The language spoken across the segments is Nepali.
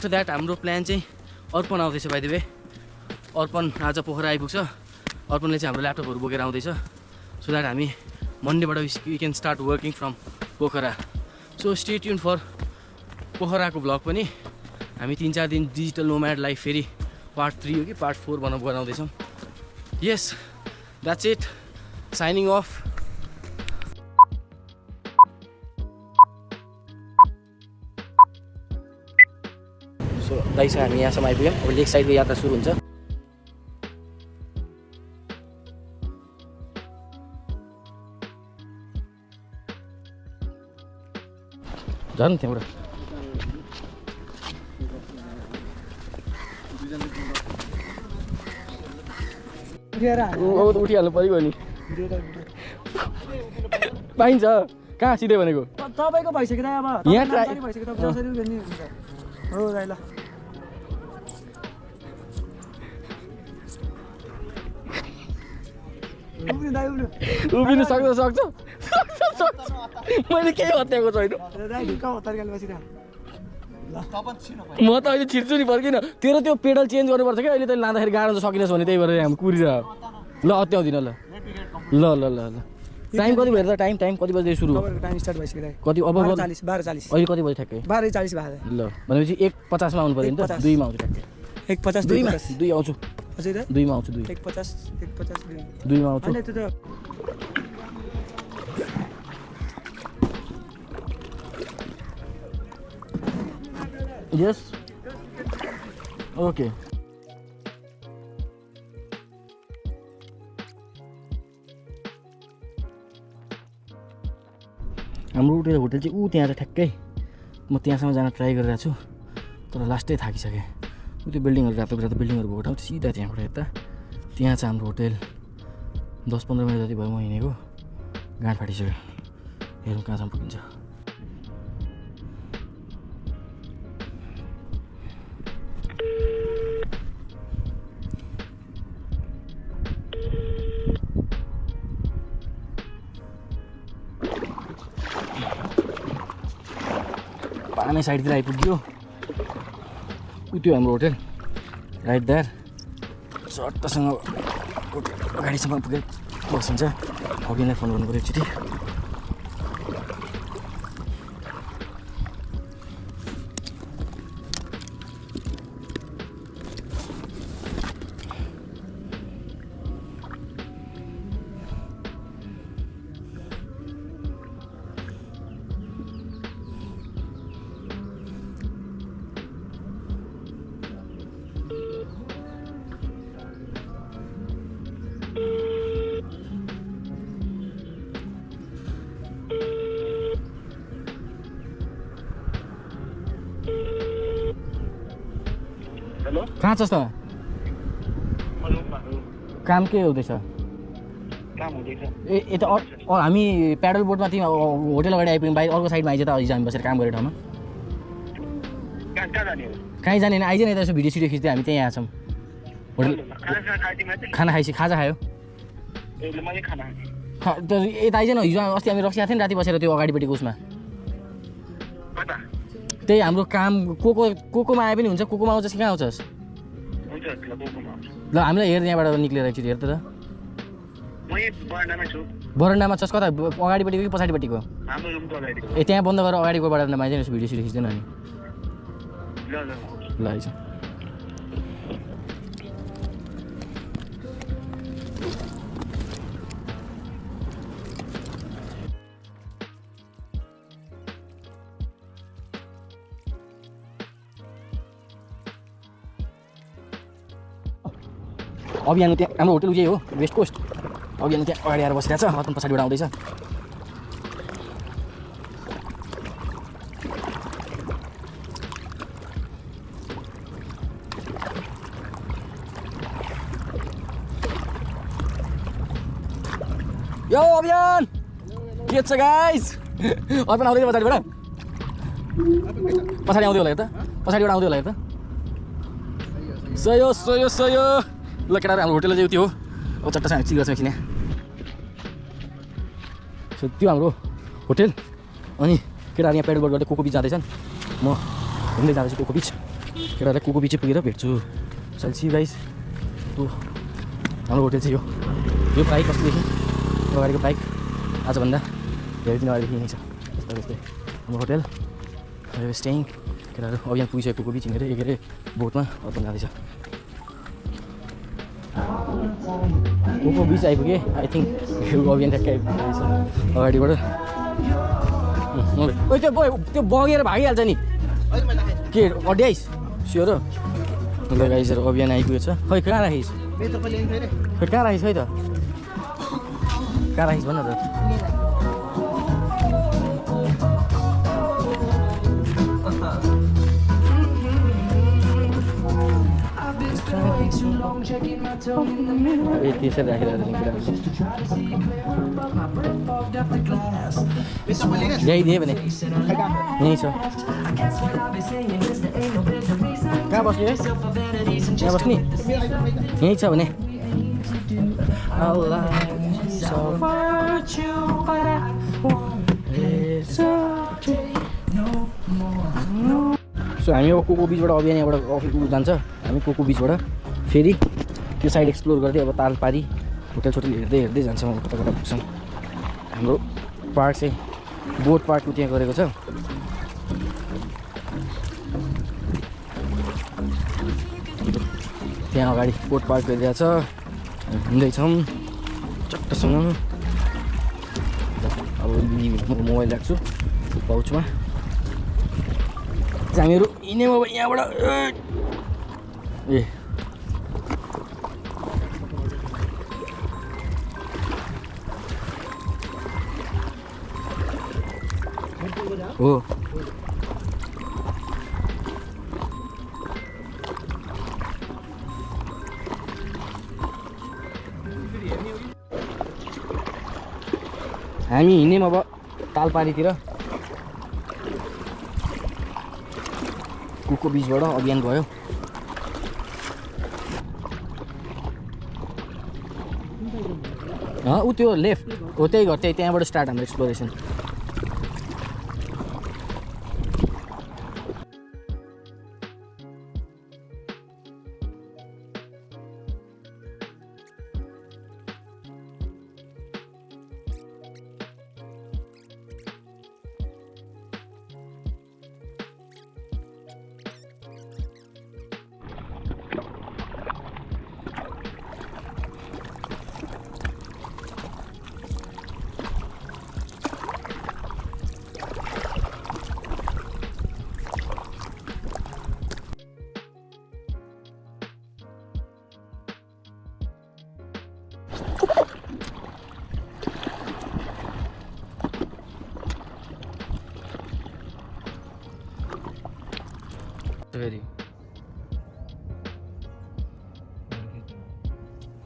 आफ्टर द्याट हाम्रो प्लान चाहिँ अर्पण आउँदैछ बाइ द वे। अर्पण आज पोखरा आइपुग्छ। अर्पणले चाहिँ हाम्रो ल्यापटपहरू बोकेर आउँदैछ सो द्याट हामी मन्डेबाट we can start working from Pokhara. So stay tuned for पोखराको भ्लग पनि। हामी 3-4 दिन डिजिटल नोम्याड लाइफ फेरि पार्ट 3 हो कि पार्ट 4 बनाउँदैछौँ। Yes that's it, signing off. So दाइस हामी यहाँसम्म आइपुग्यौँ। अब लेक साइडको यात्रा सुरु हुन्छ। झन् त्यहाँबाट उठिहाल्नु पऱ्यो नि। पाइन्छ कहाँ सिधै भनेको तपाईँको भइसक्यो अब यहाँ भइसक्यो हो दाइ। ल उभिनु सक्छ मैले केही हत्याएको छैन। म त अहिले छिर्छु नि फर्किन। तेरो त्यो पेडल चेन्ज गर्नुपर्छ क्या अहिले। तैँले लाँदाखेरि गाह्रो सकिनेस् भने त्यही भएर हामी कुरिरह। ल अत्याउँदिन। ल ल ल ल ल टाइम कति भयो त? टाइम कति बजे सुरु? टाइम स्टार्ट भइसक्यो कति? अब 12:40 अहिले कति बजी ठ्याक्कै? 12:40 भयो। ल भनेपछि 1:50 मा आउनु पर्यो नि त। 2 मा आउँछु ठ्याक्कै। 1:50 2 आउँछु। अझै त 2 मा आउँछु। 1:50 2 मा आउँछु। हैन त्यो त यस ओके। हाम्रो होटल चाहिँ त्यहाँ छ ठ्याक्कै। म त्यहाँसम्म जान ट्राई गरिरहेको छु तर लास्टै थाकिसकेँ। त्यो बिल्डिङहरू रातो बिल्डिङहरू भएको ठाउँ सिधा त्यहाँबाट यता त्यहाँ छ हाम्रो होटल। 10-15 मिनट जति भयो म हिँडेको। गाँठ फाटिसक्यो। हेरौँ कहाँसम्म पुगिन्छ। पानी साइडतिर आइपुग्यो। त्यो हाम्रो होटल राइट देयर। चट्टसँग गाडीसम्म पुगेर बसिन्छ। फगिनलाई फोन गर्नु पऱ्यो एकचोटि। कहाँ छस् त? काम के हुँदैछ? ए यता हामी प्याडल बोटमा तिमी होटल अगाडि आइपुग्यौँ। बाहिर अर्को साइडमा आइज त। हिजो हामी बसेर काम गरेको ठाउँमा कहीँ जाने होइन। आइज न यता। यसो भिडियो सिडियो खिच्दै हामी त्यहीँ यहाँ छौँ। होटल खाना खाइसक्यो। खाजा खायो? यता आइज न। हिजो अस्ति हामी रक्सी आएको थियो नि राति बसेर त्यो अगाडिपट्टिको उसमा। त्यही हाम्रो काम कोकोमा आए पनि हुन्छ। कोकोमा आउँछस् कि कहाँ आउँछस्? ल हामीलाई हेर यहाँबाट निक्लेर एकचोटि हेर त। बरन्डामा छस्? कता अगाडिपट्टिको कि पछाडिपट्टिको? ए त्यहाँ बन्द गरेर अगाडिको बरन्डामा आइज। भिडियो सिडियो खिच्दैन नि। ल आइज। अभियान त्यहाँ हाम्रो होटल उयो हो वेस्ट कोस्ट। अभियान त्यहाँ अगाडि आएर बसिरहेको छ। अर्पण पछाडिबाट आउँदैछ। यो अभियान के छ गाइस? अर्पण आउँदैछ पछाडिबाट। पछाडि आउँदै होला यता। पछाडिबाट आउँदै होला यता। सयो सयो सयो। ल केटाहरू हाम्रो होटल चाहिँ त्यो हो। अब चट्टासँग चिल गर्छौँ एकछिन। सो त्यो हाम्रो होटल। अनि केटाहरू यहाँ पेडल बोट गर्दै कोको बिच जाँदैछन्। म हिँड्दै जाँदैछु कोको बिच। केटाहरूलाई को पछि पुगेर भेट्छु चल सी गाइस तँ हाम्रो होटल चाहिँ यो बाइक अस्तिदेखि अगाडिको बाइक आजभन्दा धेरै दिन अगाडिदेखि यहीँ छ यस्तै यस्तै हाम्रो होटल स्टेइङ केटाहरू अभियान पुगिसकेको को बिच हिँडेर एक अरे बोटमा अर्पण जाँदैछ को बिच आइपुगेँ आई थिङ्क अभियान ठ्याक्कै आइपुगेछ अगाडिबाट त्यो बगेर भागिहाल्छ नि के अड्याइस स्योर हो ल गाइसहरू अभियान आइपुगेछ खै कहाँ राखिस् खै कहाँ राखिस् खै त कहाँ राखिस् भन त ए त्यसरी राखेर ल्याइदिएँ भने यहीँ छ कहाँ बस्ने है यहाँ बस्ने यहीँ छ भने सो हामी अब कोको बिचबाट अभियान यहाँबाट अफिस जान्छ हामी कोको बिचबाट फेरि त्यो साइड एक्सप्लोर गर्दै अब तालपारी होटल सोटल हेर्दै हेर्दै जान्छौँ अब कता कता पुग्छौँ हाम्रो पार्क चाहिँ बोट पार्कको त्यहाँ गरेको छ त्यहाँ अगाडि बोट पार्क गरिरहेको छ हिँड्दैछौँ चट्टसँग अब मोबाइल राख्छु पाउचमा हामीहरू हिँड्यौँ अब यहाँबाट ए हो हामी हिँड्यौँ अब तालपारीतिर कुको बिचबाट अभियान गयो ऊ त्यो लेफ्ट हो त्यही घर त्यहाँबाट स्टार्ट हाम्रो एक्सप्लोरेसन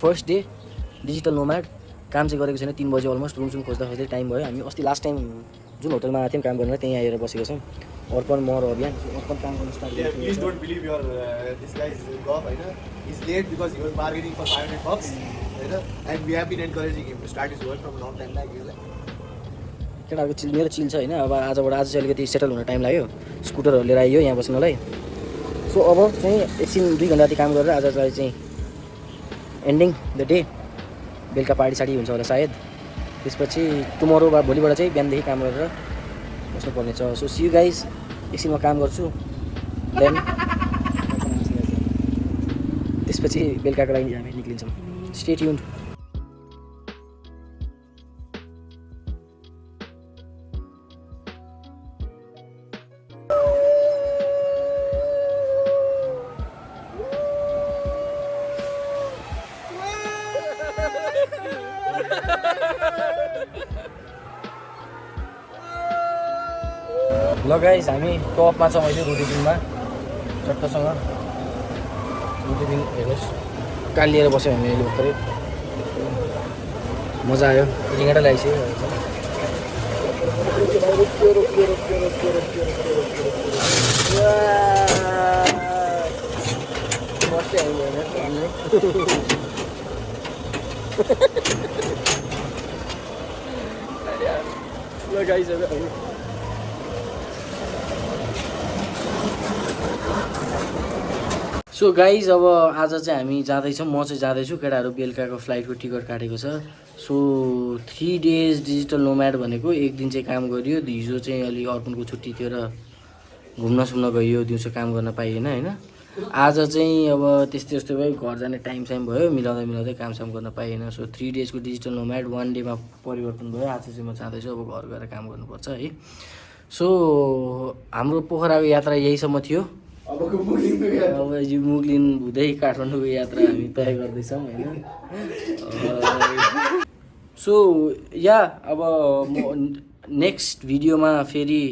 फर्स्ट डे डिजिटल नोम्याड काम चाहिँ गरेको छैन 3 बजे अलमोस्ट रुम खोज्दा खोज्दै टाइम भयो हामी अस्ति लास्ट टाइम जुन होटलमा आएको थियौँ काम गरेर त्यहीँ आएर बसेको छौँ अर्पण म र अभियान अर्पण काम गर्न स्टार्ट गरेको please don't believe your this guy is गफ हैन is late because he was bargaining for $500 हैन and we have been encouraging him to start his work from long time like केटाहरूको चिल मेरो चिल छ होइन अब आज चाहिँ अलिकति सेटल हुन टाइम लाग्यो स्कुटरहरू लिएर आइयो यहाँ बस्नलाई सो अब चाहिँ एकछिन 2 घन्टा जति काम गरेर आज चाहिँ एन्डिङ द डे बेलुका पार्टी साडी हुन्छ होला सायद त्यसपछि टुमोरो वा भोलिबाट चाहिँ बिहानदेखि काम गरेर बस्नुपर्ने छ सो सी यू गाइज एकछिन म काम गर्छु देन त्यसपछि बेलुकाको लागि हामी निक्लिन्छौँ स्टे ट्युन्ड ल गाइस हामी टपमा छौँ अहिले रोटेपिङमा चट्टसँग रोटेपिङ हेर्नुहोस् काल लिएर बस्यो हामी अहिले भर्खरै मजा आयो रिङ्गाटा ल्याइसक्यो ल गाइसहरू सो गाइज अब आज चाहिँ हामी जाँदैछौँ, म चाहिँ जाँदैछु, केटाहरू बेलुकाको फ्लाइटको टिकट काटेको छ। सो 3 डेज डिजिटल नोम्याड भनेको एक दिन चाहिँ काम गरियो, हिजो चाहिँ अलि अर्पणको छुट्टी थियो र घुम्न सुम्न गइयो, दिउँसो काम गर्न पाइएन होइन। आज चाहिँ अब त्यस्तै भयो, घर जाने टाइम भयो, मिलाउँदै कामसाम गर्न पाइएन। सो 3 डेजको डिजिटल नोम्याड 1 डेमा परिवर्तन भयो। आज चाहिँ म जाँदैछु, अब घर गएर काम गर्नुपर्छ है। सो हाम्रो पोखराको यात्रा यहीसम्म थियो। अब यो मुगलिन हुँदै काठमाडौँको यात्रा हामी तय गर्दैछौँ होइन। सो या अब म नेक्स्ट भिडियोमा फेरि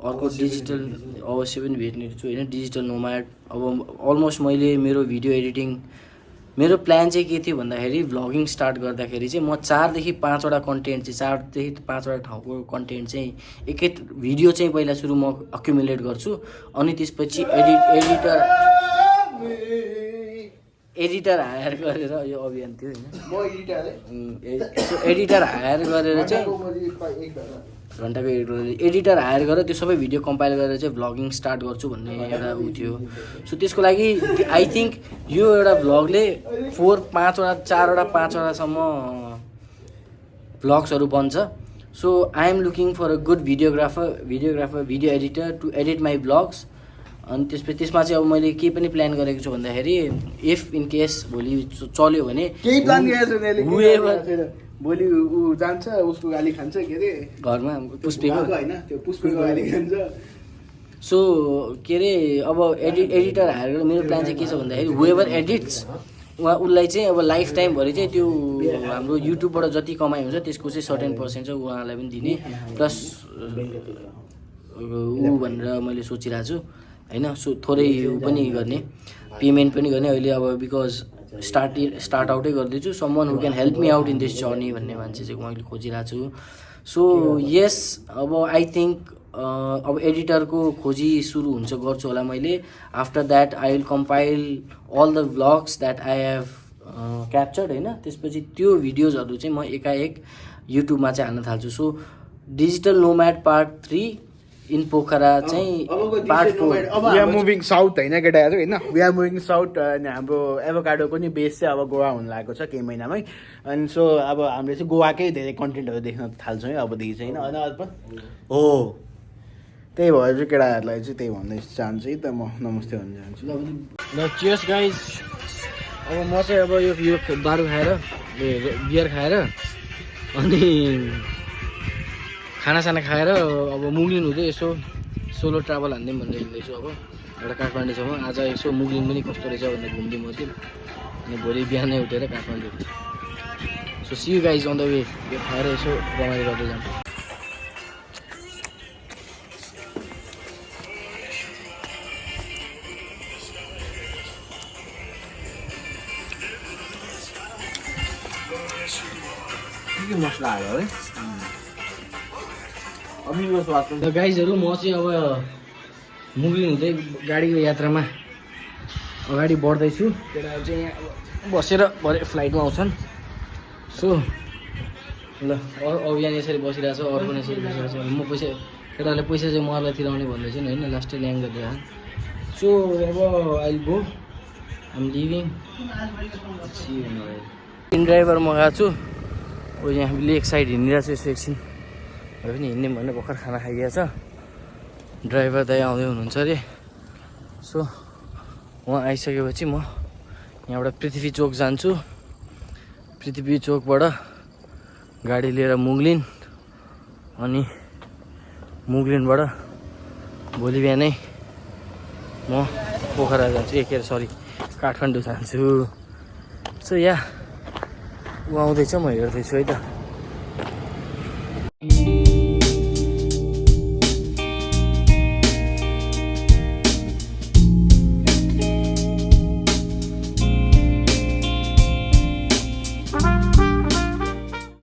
अर्को डिजिटल अवश्य पनि भेट्ने छु होइन, डिजिटल नोम्याड। अब अलमोस्ट मैले मेरो प्लान चाहिँ के थियो भन्दाखेरि भ्लगिङ स्टार्ट गर्दाखेरि चाहिँ म 4 देखि 5 वटा कन्टेन्ट चाहिँ 4 देखि 5 वटा ठाउँको कन्टेन्ट चाहिँ एकै भिडियो चाहिँ पहिला सुरु म अक्युमुलेट गर्छु, अनि त्यसपछि एडिटर हायर गरेर, यो अभियान थियो होइन, एडिटर हायर गरेर चाहिँ घन्टाको एडिटर हायर गरेर त्यो सबै भिडियो कम्पाइल गरेर चाहिँ भ्लगिङ स्टार्ट गर्छु भन्ने एउटा ऊ थियो। सो त्यसको लागि आई थिङ्क यो एउटा भ्लगले 4 वटा 5 वटासम्म भ्लग्सहरू बन्छ। So I am looking for a good video editor to edit my vlogs. अनि त्यसमा चाहिँ अब मैले के पनि प्लान गरेको छु भन्दाखेरि इफ इन केस भोलि चल्यो भने केही प्लान गरेको छैन, भोलि ऊ जान्छ उसको गाली खान्छ, के अरे घरमा पुष्पेको होइन, त्यो पुष्पेको गाली खान्छ। सो के अरे अब एडिटर हायर गरेर मेरो प्लान चाहिँ के छ भन्दाखेरि हुएभर एडिट्स उसलाई चाहिँ अब लाइफ टाइमभरि चाहिँ त्यो हाम्रो युट्युबबाट जति कमाइ हुन्छ त्यसको चाहिँ सर्टेन पर्सेन्ट चाहिँ उहाँलाई पनि दिने, प्लस ऊ भनेर मैले सोचिरहेको छु होइन। सो थोरै ऊ पनि गर्ने, पेमेन्ट पनि गर्ने। अहिले अब बिकज स्टार्ट आउटै गर्दैछु, someone who can help me out in this journey भन्ने मान्छे चाहिँ मैले खोजिरहेको छु। सो यस, अब आई थिङ्क अब एडिटरको खोजी सुरु गर्छु होला मैले। After that I will compile all the vlogs that I have captured होइन। त्यसपछि त्यो भिडियोजहरू चाहिँ म एकाएक युट्युबमा चाहिँ हाल्न थाल्छु। So digital nomad part 3 in Pokhara चाहिँ part 4। We are moving south होइन केटाहरू होइन, वी आर मुभिङ साउथ। अनि हाम्रो एभोकाडो पनि बेस चाहिँ अब गोवा हुन लागेको छ केही महिनामै। अनि सो अब हामीले चाहिँ गोवाकै धेरै कन्टेन्टहरू देख्न थाल्छौँ है अबदेखि चाहिँ होइन। अर्पण हो, त्यही भएर चाहिँ केटाहरूलाई चाहिँ त्यही भन्दै चाहन्छु है त, म नमस्ते भन्न चाहन्छु। ल चियर्स गाइज। अब म चाहिँ अब यो दारू खाएर बियर खाएर अनि खानासाना खाएर अब मुगलिन हुँदै यसो सोलो ट्राभल हान्ने भनेर हिँड्दैछु। अब एउटा काठमाडौँसम्म आज यसो मुगलिन पनि कस्तो रहेछ भनेर घुम्दै म चाहिँ, अनि भोलि बिहानै उठेर Kathmandu. So see you guys on the way. यो खाएर यसो रमाइलो गर्दै जान्छ। के मसला हाल्यो है र गाइजहरू, म चाहिँ अब मुगलिन हुँदै गाडीको यात्रामा अगाडि बढ्दैछु। केटाहरू चाहिँ यहाँ अब बसेर भरे फ्लाइटमा आउँछन्। सो ल अभियान यसरी बसिरहेको छ, अरू पनि यसरी बसिरहेको छ। म केटाहरूले पैसा चाहिँ मलाई तिराउने भन्दैछु नि होइन, लास्टै ल्याङ गरेर। सो अब I will go, I am living. InDriver मगाएको छु। ओ यहाँ लेक साइड हिँडिरहेको छु, यसो एकछिन भए पनि हिँड्ने भने भर्खर खाना खाइदिएको छ। ड्राइभर दाइ आउँदै हुनुहुन्छ अरे। सो उहाँ आइसकेपछि म यहाँबाट पृथ्वी चोक जान्छु। पृथ्वी चोकबाट गाडी लिएर मुगलिन, अनि मुगलिनबाट भोलि बिहानै म पोखरा जान्छु, काठमाडौँ जान्छु। सो या ऊ आउँदैछ, म हेर्दैछु है त।